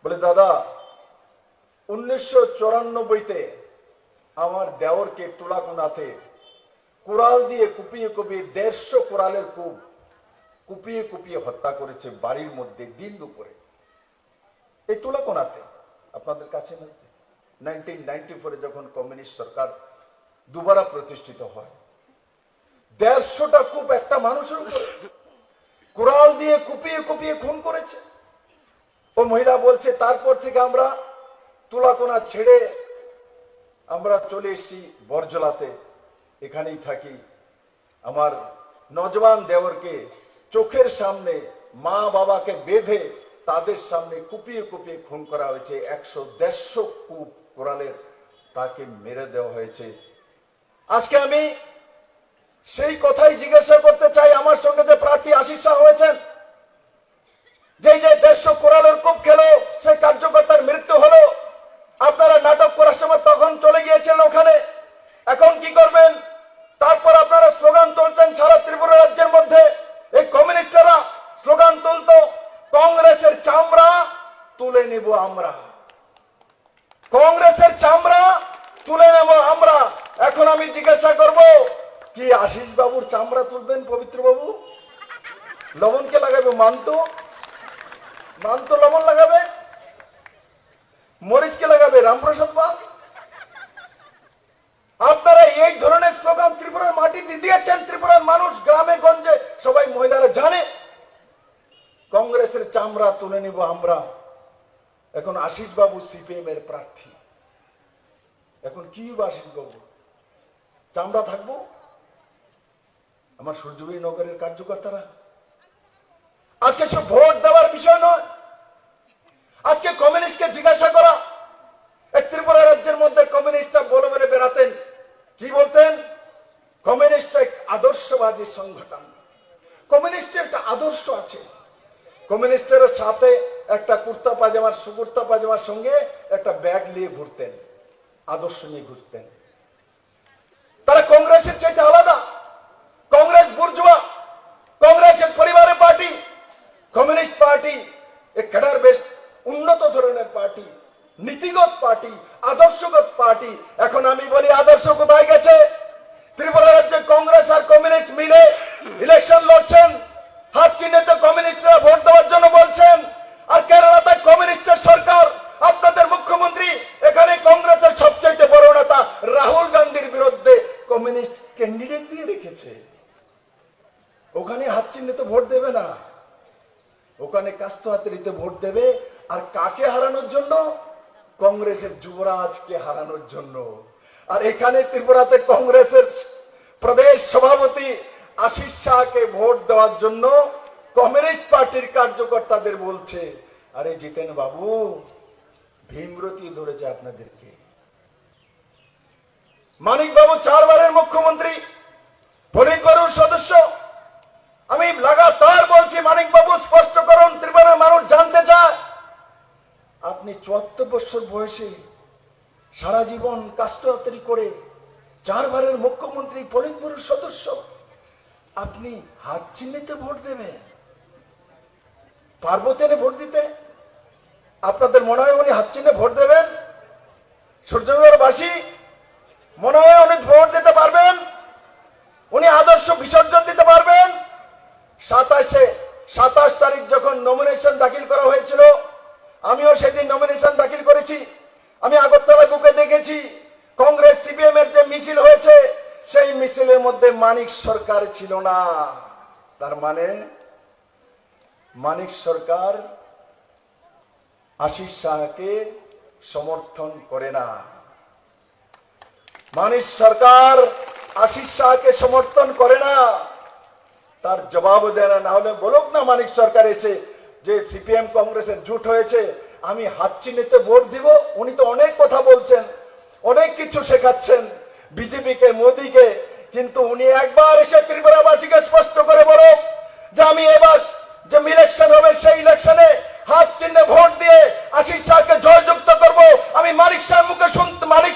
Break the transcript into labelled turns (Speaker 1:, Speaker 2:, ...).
Speaker 1: বলে দাদা 1994-তে আমার দেওরকে তুলাকোনাতে কোরাল দিয়ে কুপিয়ে কুপিয়ে 150 কোরালের কূপ কুপিয়ে কুপিয়ে হত্যা করেছে বাড়ির মধ্যে দিন দুপুরে, এই তুলাকোনাতে আপনাদের কাছে। 1994-এ যখন কমিউনিস্ট সরকার দুবারা প্রতিষ্ঠিত হয়, 150টা কূপ একটা মানুষের উপরে কোরাল দিয়ে কুপিয়ে কুপিয়ে খুন করেছে। ও মহিলা বলছে তারপর থেকে আমরা তুলাকোনা ছেড়ে আমরা চলে এসেছি বরজলাতে, এখানেই থাকি। আমার নজওয়ান দেওরকে চোখের সামনে মা বাবাকে বেঁধে তাদের সামনে কুপিয়ে কুপিয়ে খুন করা হয়েছে। 100-150 কূপ কোরালের তাকে মেরে দেওয়া হয়েছে। আজকে আমি সেই কথাই জিজ্ঞাসা করতে চাই, আমার সঙ্গে যে প্রার্থী আশিস শাহ হয়েছেন, যে 150 কোরালের কূপ খেলো, সেই কার্যকর্তার মৃত্যু হলো, আপনারা নাটক করার সময় তখন চলে গিয়েছেন ওখানে, এখন কি করবেন? তারপর আপনারা স্লোগান তুলছেন সারা ত্রিপুরা রাজ্যের মধ্যে। এই কমিউনিস্টরা স্লোগান তুলতো কংগ্রেসের চামড়া তুলে নেব আমরা, কংগ্রেসের চামড়া তুলে নেব আমরা। এখন আমি জিজ্ঞাসা করব, কি আশিস বাবুর চামড়া তুলবেন পবিত্র বাবু? লবণকে লাগাবে মান্তু, মান্তু লবণ লাগাবে, মরিচকে লাগাবে রামপ্রসাদ পাল। আপনারা এই ধরনের স্লোগান ত্রিপুরার মাটিতে দিয়েছেন। ত্রিপুরার মানুষ গ্রামে গঞ্জে সবাই মহিলারা জানে কংগ্রেসের চামড়া তুলে নিব আমরা। এখন আশিস বাবু সিপিএম এর প্রার্থী, এখন কি আশিস বাবু চামড়া থাকবো? আমার সূর্যবীর নগরের কার্যকর্তারা আজকে সব ভোট দেওয়ার বিষয় নয়, আজকে কমিউনিস্টকে জিজ্ঞাসা করা। ত্রিপুরা রাজ্যের মধ্যে কমিউনিস্টরা বলে বলে বেড়াতেন, কি বলতেন? কমিউনিস্ট এক আদর্শবাদী সংগঠন, কমিউনিস্টের একটা আদর্শ আছে। কমিউনিস্টের সাথে একটা কুর্তা পাজামার সুকুর্তা পাজামার সঙ্গে একটা ব্যাগ নিয়ে ঘুরতেন, আদর্শ নিয়ে ঘুরতেন। তারা কংগ্রেসের চাইতে আলাদা। কংগ্রেস বুর্জোয়া, কংগ্রেস এক পরিবারের পার্টি, কমিউনিস্ট পার্টি এক ক্যাডার বেস উন্নত ধরনের পার্টি, নীতিগত পার্টি, আদর্শগত পার্টি। এখন আমি বলি আদর্শ কোথায় গেছে? ত্রিপুরা রাজ্যে কংগ্রেস আর কমিউনিস্ট মিলে ইলেকশন লড়ছেন, হাত চিহ্নিত কমিউনিস্টরা ভোট দেওয়ার জন্য বলছেন। আর কেরালাতে কমিউনিস্টের সরকার, আপনাদের মুখ্যমন্ত্রী এখানে কংগ্রেসের সবচাইতে বড় নেতা রাহুল গান্ধীর বিরুদ্ধে কমিউনিস্ট ক্যান্ডিডেট দিয়ে রেখেছে। ওখানে হাত চিহ্নিত ভোট দেবে না, ওখানে কাস্ত হাতেরিতে ভোট দেবে। আর কাকে হারানোর জন্য? কংগ্রেসের যুবরাজকে হারানোর জন্য। আর এখানে ত্রিপুরাতে কংগ্রেসের প্রদেশ সভাপতি আশিস শাহকে ভোট দেওয়ার জন্য কমিউনিস্ট পার্টির কার্যকর্তাদের বলছে, আরে জিতেন বাবু ভীমরতি ধরেছে আপনাদেরকে। মানিক বাবু 4 বারের মুখ্যমন্ত্রী, পলিট ব্যুরোর সদস্য। আমি লাগাতার বলছি মানিক বাবু স্পষ্ট করুন, ত্রিপুরার মানুষ জানতে চায়। আপনি 74 বছর বয়সে সারা জীবন কাস্টহাতেরি করে 4 বারের মুখ্যমন্ত্রী, পলিট ব্যুরোর সদস্য, আপনি হাত চিহ্নিতে ভোট দেবেন? পার্বতেনে ভোট দিতে আপনাদের মনে হয় উনি হাত চিহ্নে ভোট দেবেন? সূর্যনগরবাসী মনে হয় উনি ভোট দিতে পারবেন? উনি আদর্শ বিসর্জন দিতে পারবেন? 27 তারিখ যখন নমিনেশন দাখিল করা হয়েছিল, আমিও সেদিন নমিনেশন দাখিল করেছি। আমি আগরতলা বুকে দেখেছি কংগ্রেস সিপিএম এর যে মিছিল হয়েছে, সেই মিছিলের মধ্যে মানিক সরকার ছিল না। তার মানে মানিক সরকার আশিস শাহকে সমর্থন করে না। মানিক সরকার আশিস শাহকে সমর্থন করে না, তার জবাব দেয় না। হলে বলুক না মানিক সরকার এসে যে সিপিএম কংগ্রেসের জুট হয়েছে, আমি হাত চিহ্নিতে ভোট দিব। উনি তো অনেক কথা বলছেন, অনেক কিছু শেখাচ্ছেন বিজেপিকে, মোদীকে, কিন্তু উনি একবার এসে ত্রিপুরাবাসীকে স্পষ্ট করে বলো যে আমি এবার যে ইলেকশন হবে সেই ইলেকশনে হাত চিহ্নে ভোট দিয়ে আশিস শাহকে জয়যুক্ত করবো। আমি মানিক শাহর মুখে শুনতে, মানিক